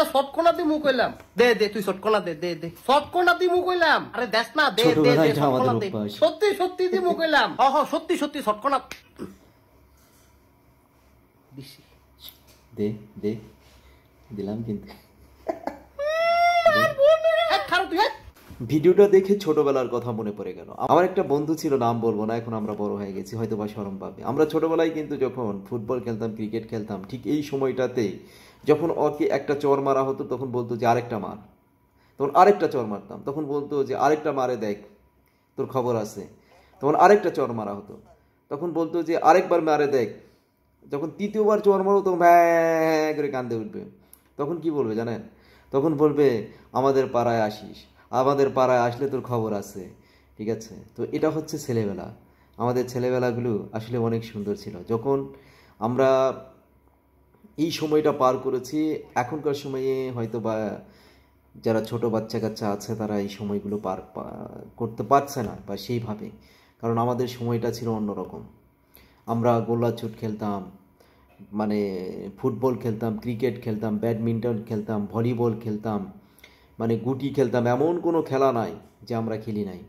একটা শটকোনা দি মুখ কইলাম দে দে তুই শটকোনা দে দে দে শটকোনা দি মুখ কইলাম আরে দেখ না দে দে দে শটকোনা দে সত্যি সত্যি দি মুখ কইলাম সত্যি সত্যি শটকোনা দিছি দে দে দিলাম কিন্তু ভিডিওটা দেখে ছোটবেলার কথা মনে পড়ে গেল। আমার একটা বন্ধু ছিল, নাম বলবো না, এখন আমরা বড় হয়ে গেছি, হয়তো বা শরম পাবে। আমরা ছোটবেলায় কিন্তু যখন ফুটবল খেলতাম, ক্রিকেট খেলতাম, ঠিক এই সময়টাতে যখন ওকে একটা চর মারা হতো তখন বলতো যে আরেকটা মার, তখন আরেকটা চর মারতাম, তখন বলতো যে আরেকটা মারে দেখ তোর খবর আছে, তখন আরেকটা চর মারা হতো, তখন বলতো যে আরেকবার মারে দেখ, যখন তৃতীয়বার চর মারো তখন ভ্যাঁ করে কান্দে উঠবে। তখন কি বলবে জানেন? তখন বলবে আমাদের পাড়ায় আসিস, আমাদের পাড়ায় আসলে তোর খবর আছে। ঠিক আছে, তো এটা হচ্ছে ছেলেবেলা। আমাদের ছেলেবেলাগুলো আসলে অনেক সুন্দর ছিল যখন আমরা এই সময়টা পার করেছি। এখনকার সময়ে হয়তো বা যারা ছোট বাচ্চা কাচ্চা আছে তারা এই সময়গুলো করতে পারছে না বা সেইভাবে, কারণ আমাদের সময়টা ছিল অন্যরকম। আমরা গোল্লাছুট খেলতাম, মানে ফুটবল খেলতাম, ক্রিকেট খেলতাম, ব্যাডমিন্টন খেলতাম, ভলিবল খেলতাম, মানে গুটি খেলতাম, এমন কোনো খেলা নাই যে আমরা খেলি নাই।